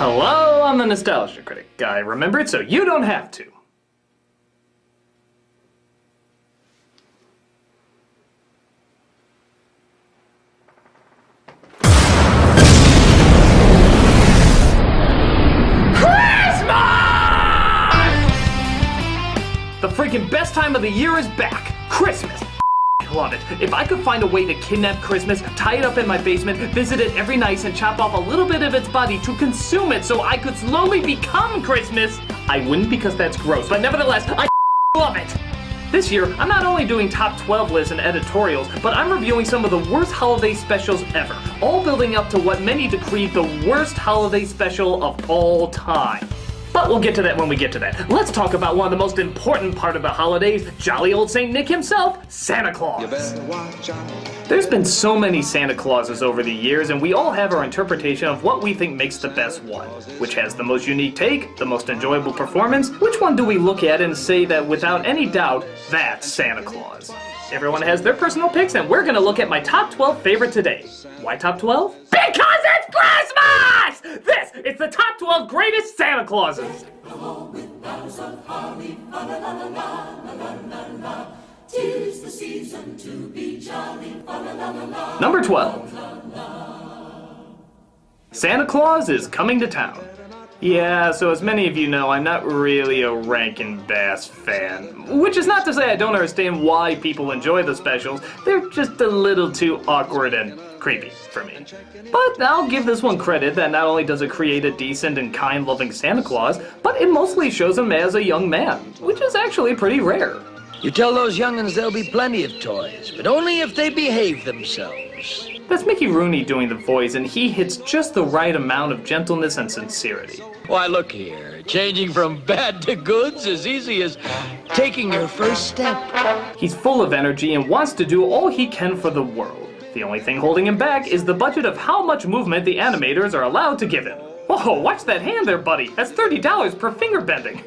Hello, I'm the Nostalgia Critic. I remembered so you don't have to. The freaking best time of the year is back! Christmas! Love it. If I could find a way to kidnap Christmas, tie it up in my basement, visit it every night, and chop off a little bit of its body to consume it so I could slowly become Christmas, I wouldn't because that's gross, but nevertheless, I love it! This year, I'm not only doing top 12 lists and editorials, but I'm reviewing some of the worst holiday specials ever, all building up to what many decree the worst holiday special of all time. But we'll get to that when we get to that. Let's talk about one of the most important part of the holidays, jolly old Saint Nick himself, Santa Claus. You better watch out. There's been so many Santa Clauses over the years, and we all have our interpretation of what we think makes the best one. Which has the most unique take, the most enjoyable performance? Which one do we look at and say that without any doubt, that's Santa Claus? Everyone has their personal picks, and we're gonna look at my top 12 favorite today. Why top 12? Because it's Christmas! This is the top 12 greatest Santa Clauses. Number 12. Santa Claus is coming to town. Yeah, so as many of you know, I'm not really a Rankin Bass fan. Which is not to say I don't understand why people enjoy the specials, they're just a little too awkward and creepy for me. But I'll give this one credit that not only does it create a decent and kind-loving Santa Claus, but it mostly shows him as a young man, which is actually pretty rare. You tell those young'uns there'll be plenty of toys, but only if they behave themselves. That's Mickey Rooney doing the voice, and he hits just the right amount of gentleness and sincerity. Why, look here. Changing from bad to good's as easy as taking your first step. He's full of energy and wants to do all he can for the world. The only thing holding him back is the budget of how much movement the animators are allowed to give him. Whoa, watch that hand there, buddy. That's $30 per finger bending.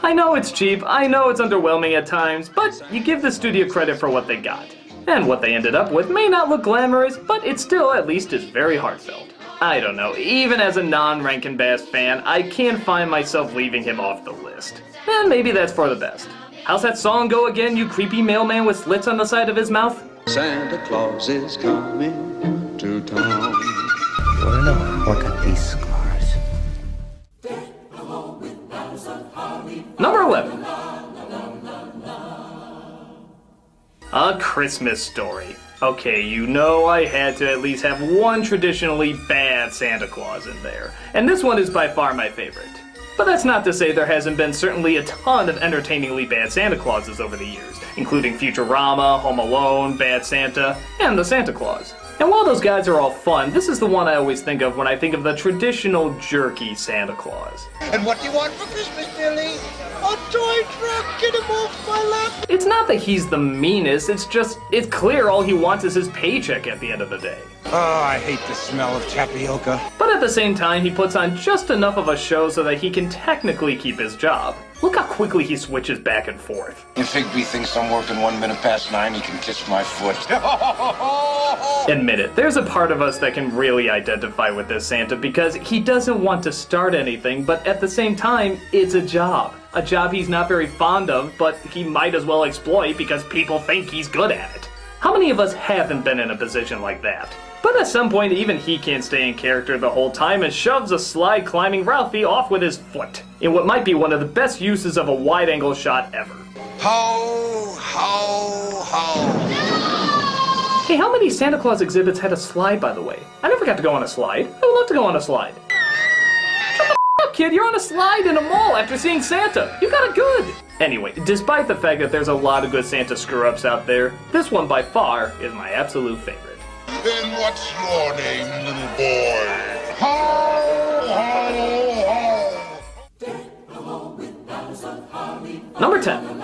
I know it's cheap, I know it's underwhelming at times, but you give the studio credit for what they got. And what they ended up with may not look glamorous, but it still at least is very heartfelt. I don't know, even as a non-Rankin Bass fan, I can't find myself leaving him off the list. And maybe that's for the best. How's that song go again, you creepy mailman with slits on the side of his mouth? Santa Claus is coming to town. Well, no, look at these scars. Number 11. A Christmas Story. Okay, you know I had to at least have one traditionally bad Santa Claus in there, and this one is by far my favorite. But that's not to say there hasn't been certainly a ton of entertainingly bad Santa Clauses over the years, including Futurama, Home Alone, Bad Santa, and The Santa Claus. And while those guys are all fun, this is the one I always think of when I think of the traditional jerky Santa Claus. And what do you want for Christmas, Billy? A toy truck, get him off my lap! It's not that he's the meanest, it's clear all he wants is his paycheck at the end of the day. Oh, I hate the smell of tapioca. But at the same time, he puts on just enough of a show so that he can technically keep his job. Look how quickly he switches back and forth. If Higby thinks I'm working 1 minute past 9, he can kiss my foot. Admit it, there's a part of us that can really identify with this Santa because he doesn't want to start anything, but at the same time, it's a job. A job he's not very fond of, but he might as well exploit because people think he's good at it. How many of us haven't been in a position like that? But at some point, even he can't stay in character the whole time and shoves a slide-climbing Ralphie off with his foot, in what might be one of the best uses of a wide-angle shot ever. Ho, ho, ho. Hey, how many Santa Claus exhibits had a slide, by the way? I never got to go on a slide. I would love to go on a slide. Shut the up, kid, you're on a slide in a mall after seeing Santa. You got it good. Anyway, despite the fact that there's a lot of good Santa screw-ups out there, this one by far is my absolute favorite. Then what's your name, little boy? Ho, ho, ho! Number 10.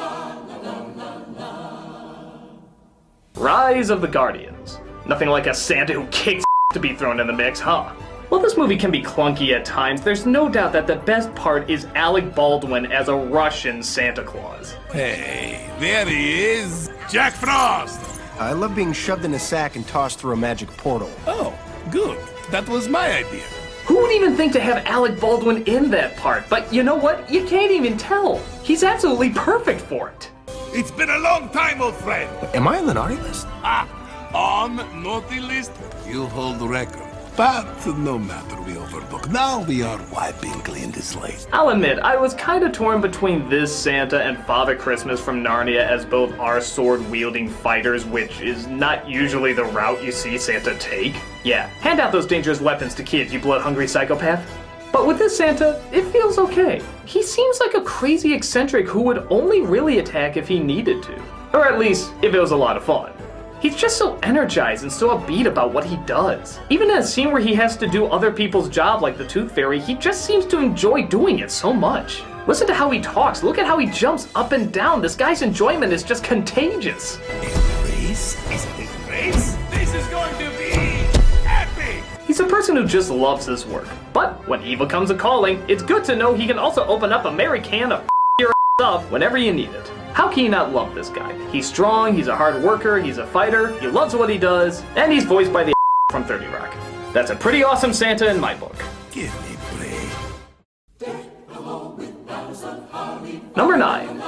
Rise of the Guardians. Nothing like a Santa who kicks to be thrown in the mix, huh? While this movie can be clunky at times, there's no doubt that the best part is Alec Baldwin as a Russian Santa Claus. Hey, there he is, Jack Frost! I love being shoved in a sack and tossed through a magic portal. Oh, good. That was my idea. Who would even think to have Alec Baldwin in that part? But you know what? You can't even tell. He's absolutely perfect for it. It's been a long time, old friend. Am I on the naughty list? On naughty list, you hold the record. But no matter, we overlook. Now we are wiping clean the slate. I'll admit, I was kinda torn between this Santa and Father Christmas from Narnia, as both are sword-wielding fighters, which is not usually the route you see Santa take. Yeah, hand out those dangerous weapons to kids, you blood-hungry psychopath. But with this Santa, it feels okay. He seems like a crazy eccentric who would only really attack if he needed to. Or at least, if it was a lot of fun. He's just so energized and so upbeat about what he does. Even in a scene where he has to do other people's job like the Tooth Fairy, he just seems to enjoy doing it so much. Listen to how he talks, look at how he jumps up and down. This guy's enjoyment is just contagious. Race? Is it a race? This is going to be epic! He's a person who just loves his work. But when evil comes a-calling, it's good to know he can also open up a merry can of your up whenever you need it. How can you not love this guy? He's strong, he's a hard worker, he's a fighter, he loves what he does, and he's voiced by the from 30 Rock. That's a pretty awesome Santa in my book. Give me break. Number 9.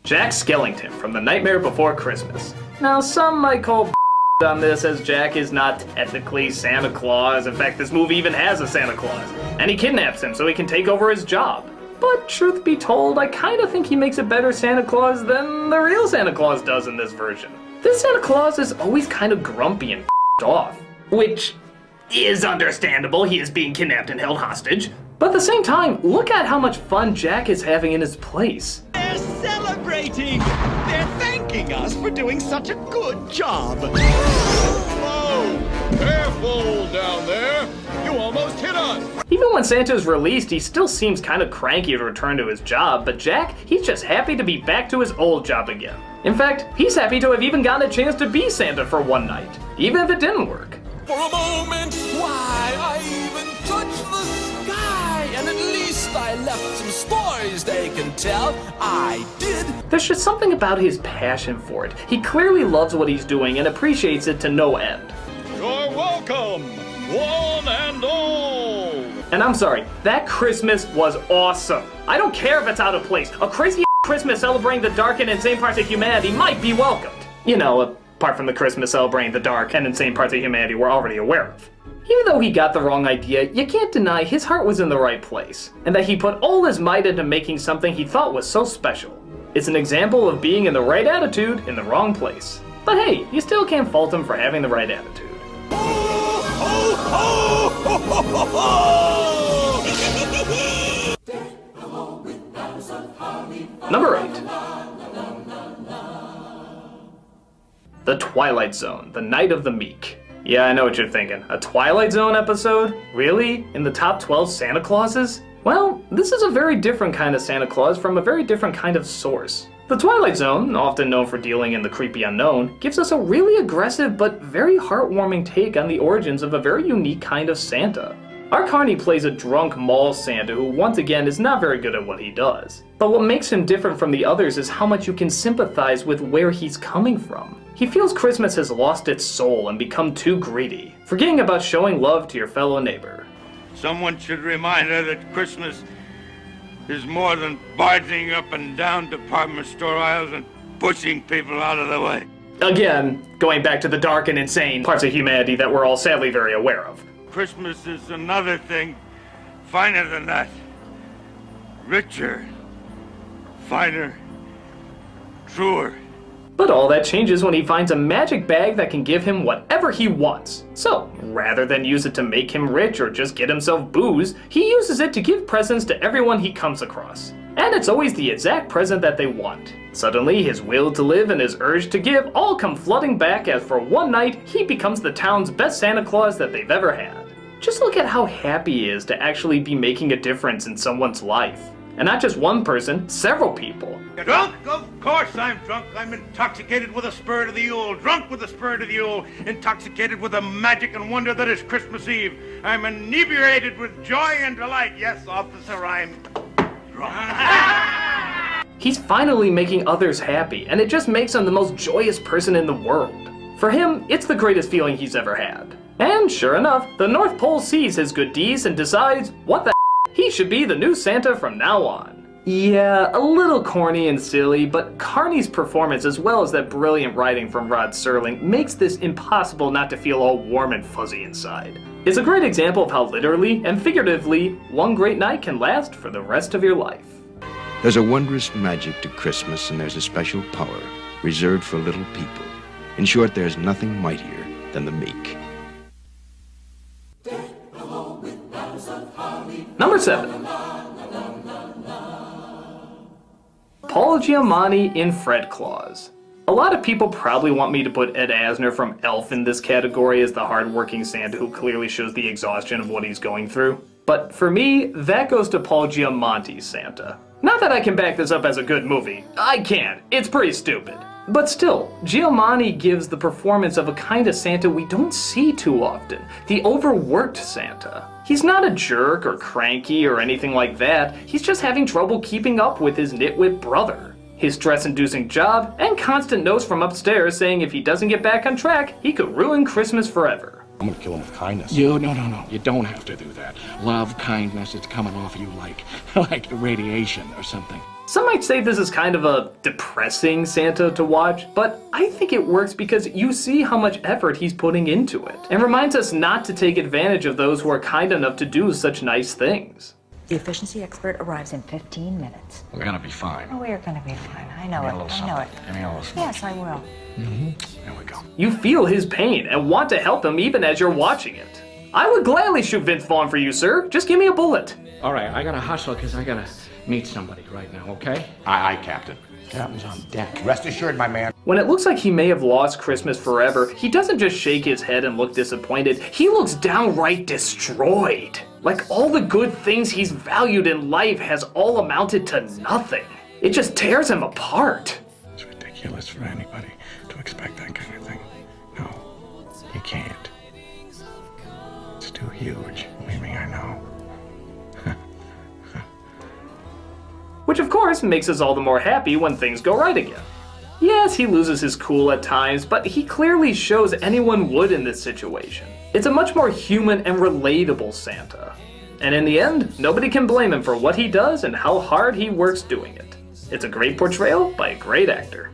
Jack Skellington from The Nightmare Before Christmas. Now, some might call on this, as Jack is not technically Santa Claus. In fact, this movie even has a Santa Claus. And he kidnaps him so he can take over his job. But truth be told, I kinda think he makes a better Santa Claus than the real Santa Claus does in this version. This Santa Claus is always kinda grumpy and off, which is understandable. He is being kidnapped and held hostage. But at the same time, look at how much fun Jack is having in his place. They're celebrating! They're thanking us for doing such a good job! Whoa! Careful down there! You almost hit us! Even when Santa's released, he still seems kind of cranky to return to his job, but Jack, he's just happy to be back to his old job again. In fact, he's happy to have even gotten a chance to be Santa for one night, even if it didn't work. For a moment, why, I even touched the sky, and at least I left some stories they can tell. I did. There's just something about his passion for it. He clearly loves what he's doing and appreciates it to no end. You're welcome, one and all. And I'm sorry, that Christmas was awesome. I don't care if it's out of place. A crazy Christmas celebrating the dark and insane parts of humanity might be welcomed. You know, apart from the Christmas celebrating the dark and insane parts of humanity we're already aware of. Even though he got the wrong idea, you can't deny his heart was in the right place, and that he put all his might into making something he thought was so special. It's an example of being in the right attitude in the wrong place. But hey, you still can't fault him for having the right attitude. Number 8. The Twilight Zone, The Night of the Meek. Yeah, I know what you're thinking. A Twilight Zone episode? Really? In the top 12 Santa Clauses? Well, this is a very different kind of Santa Claus from a very different kind of source. The Twilight Zone, often known for dealing in the creepy unknown, gives us a really aggressive but very heartwarming take on the origins of a very unique kind of Santa. Our Carney plays a drunk mall Santa who once again is not very good at what he does. But what makes him different from the others is how much you can sympathize with where he's coming from. He feels Christmas has lost its soul and become too greedy, forgetting about showing love to your fellow neighbor. Someone should remind her that Christmas is more than barging up and down department store aisles and pushing people out of the way. Again, going back to the dark and insane parts of humanity that we're all sadly very aware of. Christmas is another thing, finer than that. Richer, finer, truer. But all that changes when he finds a magic bag that can give him whatever he wants. So, rather than use it to make him rich or just get himself booze, he uses it to give presents to everyone he comes across. And it's always the exact present that they want. Suddenly, his will to live and his urge to give all come flooding back as for one night, he becomes the town's best Santa Claus that they've ever had. Just look at how happy he is to actually be making a difference in someone's life. And not just one person, several people. Drunk? Of course I'm drunk. I'm intoxicated with the spirit of the Yule. Drunk with the spirit of the Yule. Intoxicated with the magic and wonder that is Christmas Eve. I'm inebriated with joy and delight. Yes, officer, I'm drunk. He's finally making others happy, and it just makes him the most joyous person in the world. For him, it's the greatest feeling he's ever had. And sure enough, the North Pole sees his good deeds and decides, what the he should be the new Santa from now on. Yeah, a little corny and silly, but Carney's performance as well as that brilliant writing from Rod Serling makes this impossible not to feel all warm and fuzzy inside. It's a great example of how literally and figuratively one great night can last for the rest of your life. There's a wondrous magic to Christmas, and there's a special power reserved for little people. In short, there's nothing mightier than the meek. Number 7. Paul Giamatti in Fred Claus. A lot of people probably want me to put Ed Asner from Elf in this category as the hardworking Santa who clearly shows the exhaustion of what he's going through. But for me, that goes to Paul Giamatti's Santa. Not that I can back this up as a good movie. I can. It's pretty stupid. But still, Giamatti gives the performance of a kind of Santa we don't see too often. The overworked Santa. He's not a jerk or cranky or anything like that. He's just having trouble keeping up with his nitwit brother. His stress-inducing job, and constant notes from upstairs saying if he doesn't get back on track, he could ruin Christmas forever. I'm gonna kill him with kindness. No. You don't have to do that. Love, kindness, it's coming off you like radiation or something. Some might say this is kind of a depressing Santa to watch, but I think it works because you see how much effort he's putting into it, and reminds us not to take advantage of those who are kind enough to do such nice things. The efficiency expert arrives in 15 minutes. We're gonna be fine. Oh, we're gonna be fine. I know it. I know it. Give me a little something. Yes, I will. There we go. You feel his pain and want to help him even as you're watching it. I would gladly shoot Vince Vaughn for you, sir. Just give me a bullet. All right, I gotta hustle because I gotta meet somebody right now, okay? Aye, Captain. Captain's on deck. Rest assured, my man. When it looks like he may have lost Christmas forever, he doesn't just shake his head and look disappointed. He looks downright destroyed. Like all the good things he's valued in life has all amounted to nothing. It just tears him apart. It's ridiculous for anybody to expect that kind of thing. No, you can't. It's too huge. Believe me, I know. Which of course makes us all the more happy when things go right again. Yes, he loses his cool at times, but he clearly shows anyone would in this situation. It's a much more human and relatable Santa. And in the end, nobody can blame him for what he does and how hard he works doing it. It's a great portrayal by a great actor.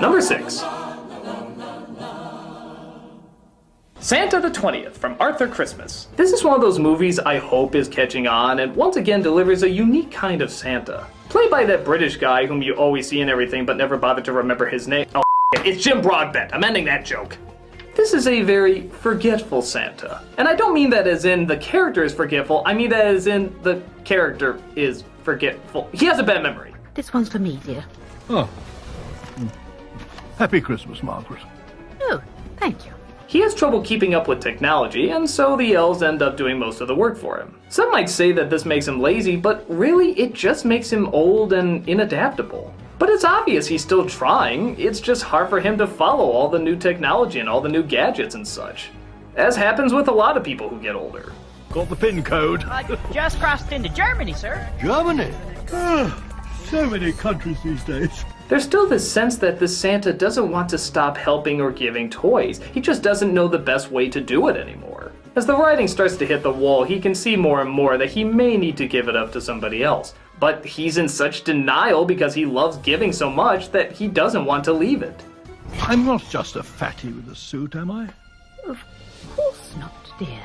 Number 6. Santa the 20th from Arthur Christmas. This is one of those movies I hope is catching on and once again delivers a unique kind of Santa. Played by that British guy whom you always see in everything but never bother to remember his name. Oh, it's Jim Broadbent. I'm ending that joke. This is a very forgetful Santa. And I don't mean that as in the character is forgetful, I mean that as in the character is forgetful. He has a bad memory. This one's for me, dear. Oh. Happy Christmas, Margaret. Oh, thank you. He has trouble keeping up with technology, and so the elves end up doing most of the work for him. Some might say that this makes him lazy, but really it just makes him old and inadaptable. But it's obvious he's still trying, it's just hard for him to follow all the new technology and all the new gadgets and such. As happens with a lot of people who get older. Got the PIN code. Just crossed into Germany, sir. Germany? So many countries these days. There's still this sense that this Santa doesn't want to stop helping or giving toys. He just doesn't know the best way to do it anymore. As the writing starts to hit the wall, he can see more and more that he may need to give it up to somebody else. But he's in such denial because he loves giving so much that he doesn't want to leave it. I'm not just a fatty with a suit, am I? Of course not, dear.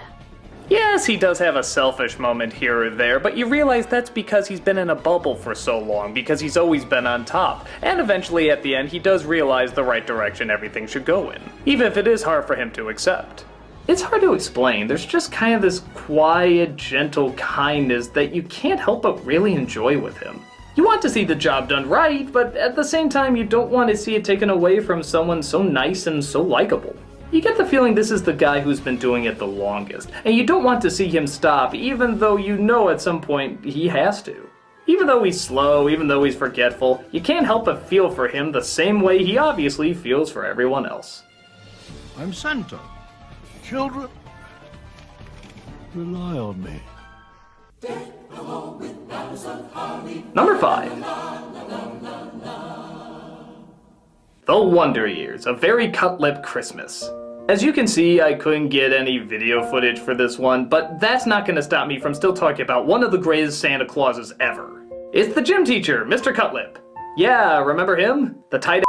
Yes, he does have a selfish moment here or there, but you realize that's because he's been in a bubble for so long, because he's always been on top. And eventually at the end he does realize the right direction everything should go in, even if it is hard for him to accept. It's hard to explain, there's just kind of this quiet, gentle kindness that you can't help but really enjoy with him. You want to see the job done right, but at the same time you don't want to see it taken away from someone so nice and so likable. You get the feeling this is the guy who's been doing it the longest, and you don't want to see him stop even though you know at some point he has to. Even though he's slow, even though he's forgetful, you can't help but feel for him the same way he obviously feels for everyone else. I'm Santa. Children, rely on me. Number 5. The Wonder Years, A Very Cut-Lip Christmas. As you can see, I couldn't get any video footage for this one, but that's not going to stop me from still talking about one of the greatest Santa Clauses ever. It's the gym teacher, Mr. Cutlip. Yeah, remember him? The tight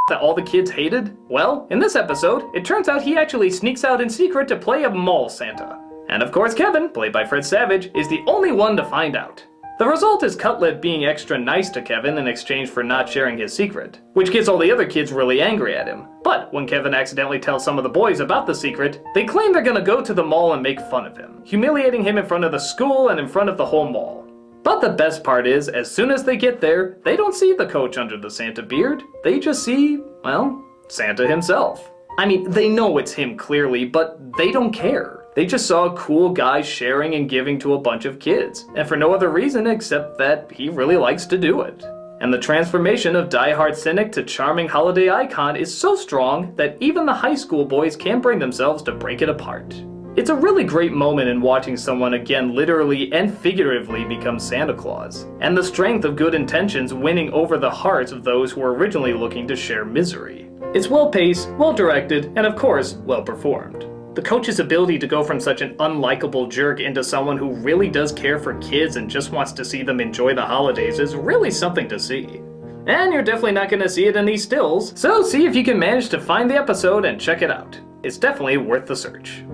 that all the kids hated? Well, in this episode, it turns out he actually sneaks out in secret to play a mall Santa. And of course Kevin, played by Fred Savage, is the only one to find out. The result is Cutlip being extra nice to Kevin in exchange for not sharing his secret, which gets all the other kids really angry at him. But when Kevin accidentally tells some of the boys about the secret, they claim they're gonna go to the mall and make fun of him, humiliating him in front of the school and in front of the whole mall. But the best part is, as soon as they get there, they don't see the coach under the Santa beard, they just see, well, Santa himself. I mean, they know it's him clearly, but they don't care. They just saw a cool guy sharing and giving to a bunch of kids, and for no other reason except that he really likes to do it. And the transformation of die-hard cynic to charming holiday icon is so strong that even the high school boys can't bring themselves to break it apart. It's a really great moment in watching someone again literally and figuratively become Santa Claus, and the strength of good intentions winning over the hearts of those who were originally looking to share misery. It's well-paced, well-directed, and of course, well-performed. The coach's ability to go from such an unlikable jerk into someone who really does care for kids and just wants to see them enjoy the holidays is really something to see. And you're definitely not going to see it in these stills, so see if you can manage to find the episode and check it out. It's definitely worth the search.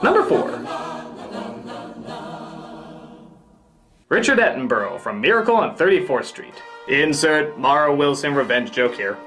Number 4. Richard Attenborough from Miracle on 34th Street. Insert Mara Wilson revenge joke here.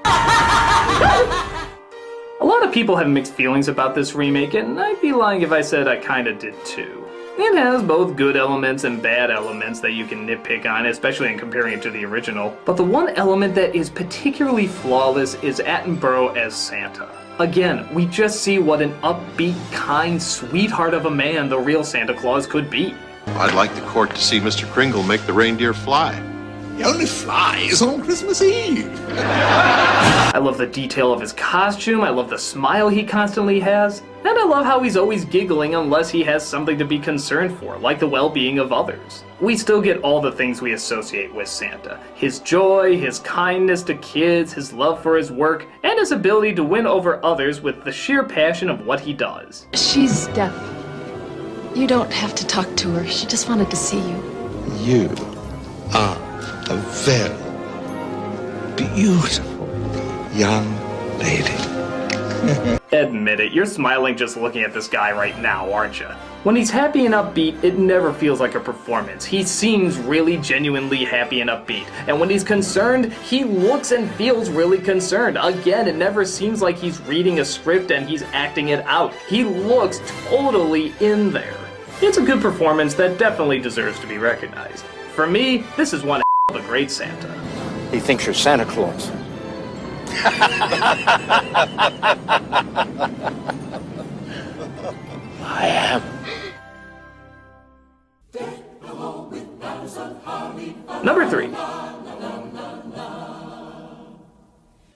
A lot of people have mixed feelings about this remake, and I'd be lying if I said I kinda did too. It has both good elements and bad elements that you can nitpick on, especially in comparing it to the original. But the one element that is particularly flawless is Attenborough as Santa. Again, we just see what an upbeat, kind sweetheart of a man the real Santa Claus could be. I'd like the court to see Mr. Kringle make the reindeer fly. He only flies on Christmas Eve. I love the detail of his costume, I love the smile he constantly has, and I love how he's always giggling unless he has something to be concerned for, like the well-being of others. We still get all the things we associate with Santa. His joy, his kindness to kids, his love for his work, and his ability to win over others with the sheer passion of what he does. She's deaf. You don't have to talk to her. She just wanted to see you. You are a very beautiful young lady. Admit it, you're smiling just looking at this guy right now, aren't you? When he's happy and upbeat, it never feels like a performance. He seems really genuinely happy and upbeat. And when he's concerned, he looks and feels really concerned. Again, it never seems like he's reading a script and he's acting it out. He looks totally in there. It's a good performance that definitely deserves to be recognized. For me, this is one of a great Santa. He thinks you're Santa Claus. I am. Number 3.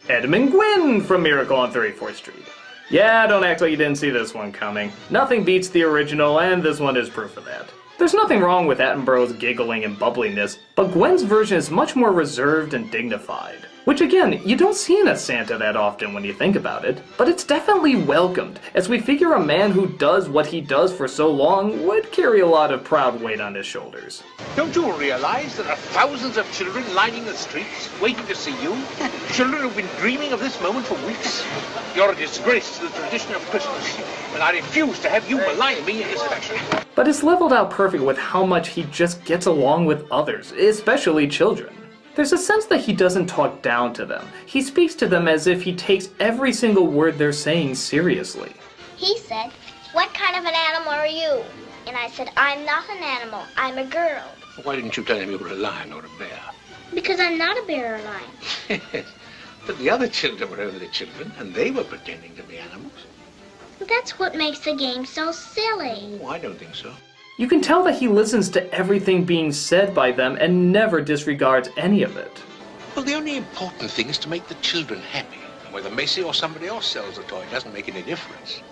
Edmund Gwynn from Miracle on 34th Street. Yeah, don't act like you didn't see this one coming. Nothing beats the original, and this one is proof of that. There's nothing wrong with Attenborough's giggling and bubbliness, but Gwen's version is much more reserved and dignified. Which again, you don't see in a Santa that often when you think about it, but it's definitely welcomed, as we figure a man who does what he does for so long would carry a lot of proud weight on his shoulders. Don't you realize there are thousands of children lining the streets, waiting to see you? Children who've been dreaming of this moment for weeks. You're a disgrace to the tradition of Christmas, and I refuse to have you malign me in this fashion. But it's leveled out perfect with how much he just gets along with others, especially children. There's a sense that he doesn't talk down to them. He speaks to them as if he takes every single word they're saying seriously. He said, "What kind of an animal are you?" And I said, "I'm not an animal, I'm a girl." Why didn't you tell him you were a lion or a bear? Because I'm not a bear or a lion. Yes, but the other children were only children, and they were pretending to be animals. That's what makes the game so silly. Oh, I don't think so. You can tell that he listens to everything being said by them and never disregards any of it. Well, the only important thing is to make the children happy. And whether Macy or somebody else sells the toy doesn't make any difference.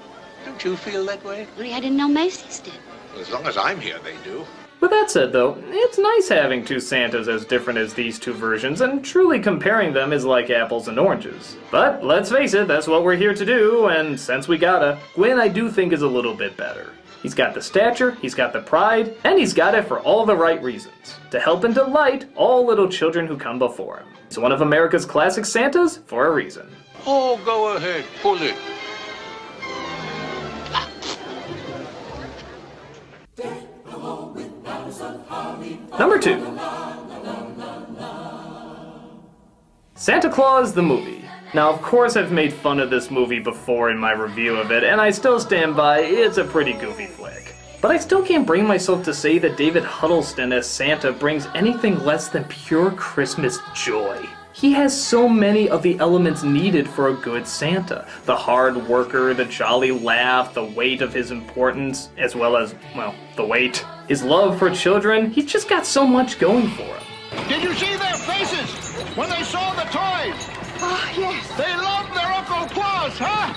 Don't you feel that way? Really, I didn't know Macy's did. Well, as long as I'm here, they do. With that said, though, it's nice having two Santas as different as these two versions, and truly comparing them is like apples and oranges. But let's face it, that's what we're here to do, and since we gotta, Gwen I do think is a little bit better. He's got the stature, he's got the pride, and he's got it for all the right reasons. To help and delight all little children who come before him. He's one of America's classic Santas for a reason. Oh, go ahead, pull it. Number 2. Santa Claus the movie. Now, of course I've made fun of this movie before in my review of it, and I still stand by it's a pretty goofy flick. But I still can't bring myself to say that David Huddleston as Santa brings anything less than pure Christmas joy. He has so many of the elements needed for a good Santa. The hard worker, the jolly laugh, the weight of his importance, as well as, well, the weight. His love for children, he's just got so much going for him. Did you see their faces when they saw the toys? Oh, yes. They loved their Uncle Claus, huh?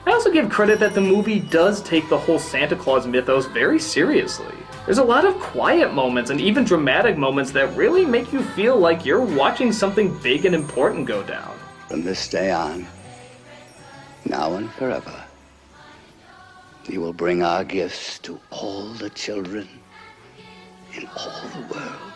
I also give credit that the movie does take the whole Santa Claus mythos very seriously. There's a lot of quiet moments and even dramatic moments that really make you feel like you're watching something big and important go down. From this day on, now and forever, we will bring our gifts to all the children in all the world.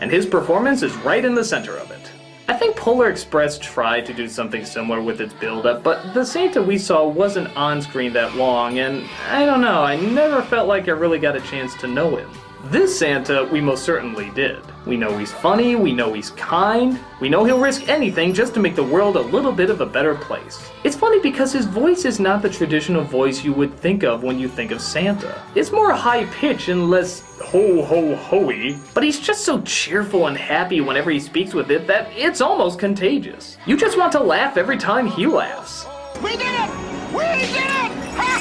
And his performance is right in the center of it. I think Polar Express tried to do something similar with its build-up, but the Santa we saw wasn't on screen that long, and I don't know, I never felt like I really got a chance to know him. This Santa, we most certainly did. We know he's funny, we know he's kind, we know he'll risk anything just to make the world a little bit of a better place. It's funny because his voice is not the traditional voice you would think of when you think of Santa. It's more high-pitched and less ho-ho-ho-y, but he's just so cheerful and happy whenever he speaks with it that it's almost contagious. You just want to laugh every time he laughs. We did it! We did it! Well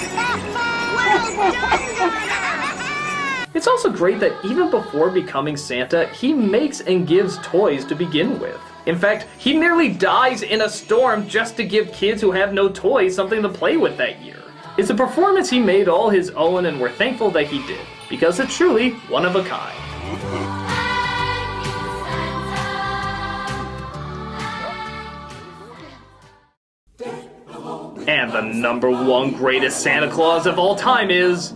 done! It's also great that even before becoming Santa, he makes and gives toys to begin with. In fact, he nearly dies in a storm just to give kids who have no toys something to play with that year. It's a performance he made all his own, and we're thankful that he did, because it's truly one of a kind. And the #1 greatest Santa Claus of all time is...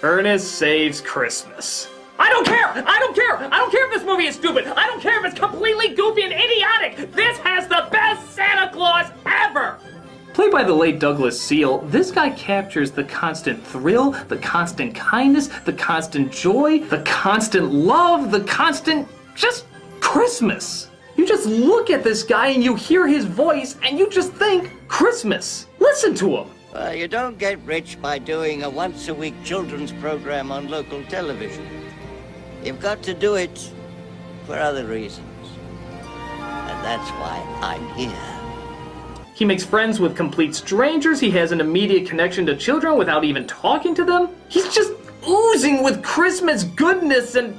Ernest Saves Christmas. I don't care! I don't care! I don't care if this movie is stupid! I don't care if it's completely goofy and idiotic! This has the best Santa Claus ever! Played by the late Douglas Seal, this guy captures the constant thrill, the constant kindness, the constant joy, the constant love, the constant... just Christmas. You just look at this guy and you hear his voice and you just think Christmas. Listen to him. You don't get rich by doing a once-a-week children's program on local television. You've got to do it for other reasons. And that's why I'm here. He makes friends with complete strangers. He has an immediate connection to children without even talking to them. He's just oozing with Christmas goodness and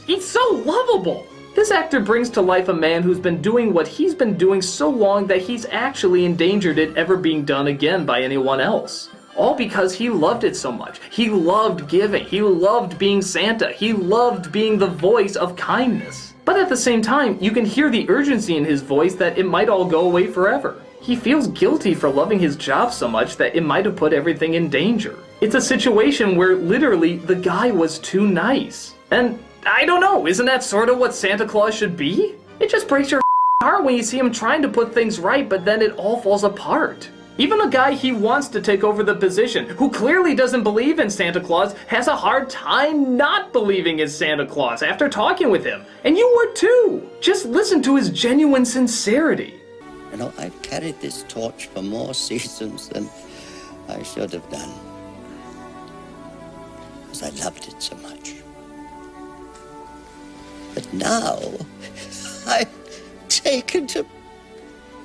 he's so lovable. This actor brings to life a man who's been doing what he's been doing so long that he's actually endangered it ever being done again by anyone else. All because he loved it so much. He loved giving. He loved being Santa. He loved being the voice of kindness. But at the same time, you can hear the urgency in his voice that it might all go away forever. He feels guilty for loving his job so much that it might have put everything in danger. It's a situation where literally the guy was too nice. And I don't know, isn't that sort of what Santa Claus should be? It just breaks your heart when you see him trying to put things right, but then it all falls apart. Even the guy he wants to take over the position, who clearly doesn't believe in Santa Claus, has a hard time not believing in Santa Claus after talking with him. And you would too! Just listen to his genuine sincerity. You know, I've carried this torch for more seasons than I should have done. Because I loved it so much. But now, I've taken to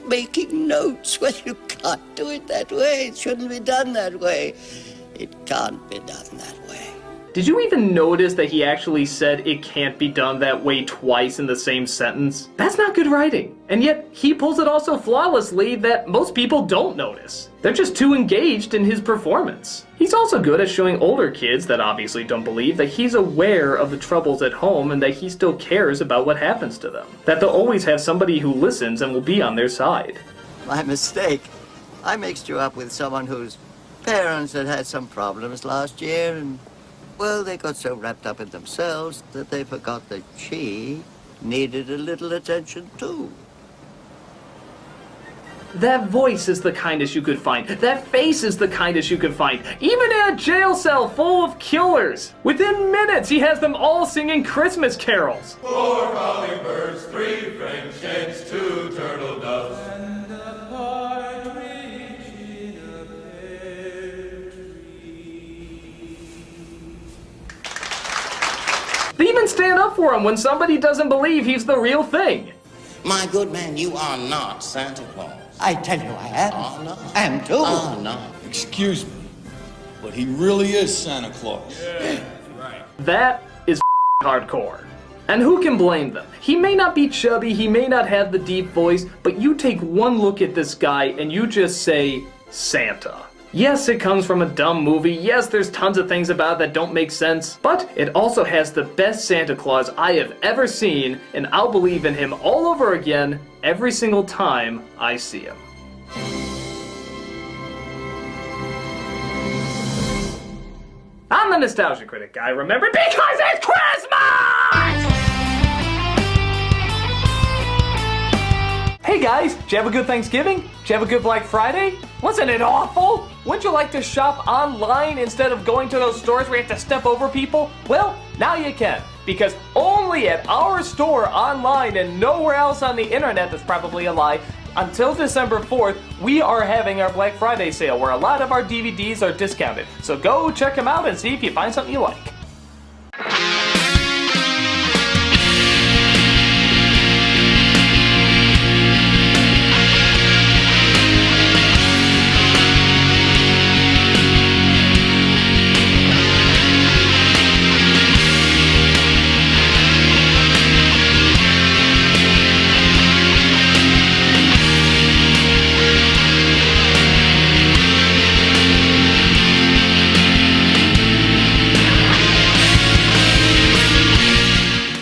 making notes. Well, you can't do it that way. It shouldn't be done that way. It can't be done that way. Did you even notice that he actually said it can't be done that way twice in the same sentence? That's not good writing. And yet, he pulls it off so flawlessly that most people don't notice. They're just too engaged in his performance. He's also good at showing older kids that obviously don't believe that he's aware of the troubles at home and that he still cares about what happens to them. That they'll always have somebody who listens and will be on their side. My mistake. I mixed you up with someone whose parents had some problems last year, and, well, they got so wrapped up in themselves that they forgot that she needed a little attention too. That voice is the kindest you could find. That face is the kindest you could find. Even in a jail cell full of killers. Within minutes, he has them all singing Christmas carols. 4 calling birds, 3 French hens, 2 turtle doves. And a partridge in a pear tree. They even stand up for him when somebody doesn't believe he's the real thing. My good man, you are not Santa Claus. I tell you I am. Oh, no. I am too. Oh, no. Excuse me, but he really is Santa Claus. Yeah, right. That is hardcore. And who can blame them? He may not be chubby, he may not have the deep voice, but you take one look at this guy and you just say, Santa. Yes, it comes from a dumb movie. Yes, there's tons of things about it that don't make sense. But it also has the best Santa Claus I have ever seen, and I'll believe in him all over again every single time I see him. I'm the Nostalgia Critic guy, remember? Because it's Christmas! Hey guys, did you have a good Thanksgiving? Did you have a good Black Friday? Wasn't it awful? Wouldn't you like to shop online instead of going to those stores where you have to step over people? Well, now you can, because only at our store online and nowhere else on the internet, that's probably a lie, until December 4th, we are having our Black Friday sale where a lot of our DVDs are discounted. So go check them out and see if you find something you like.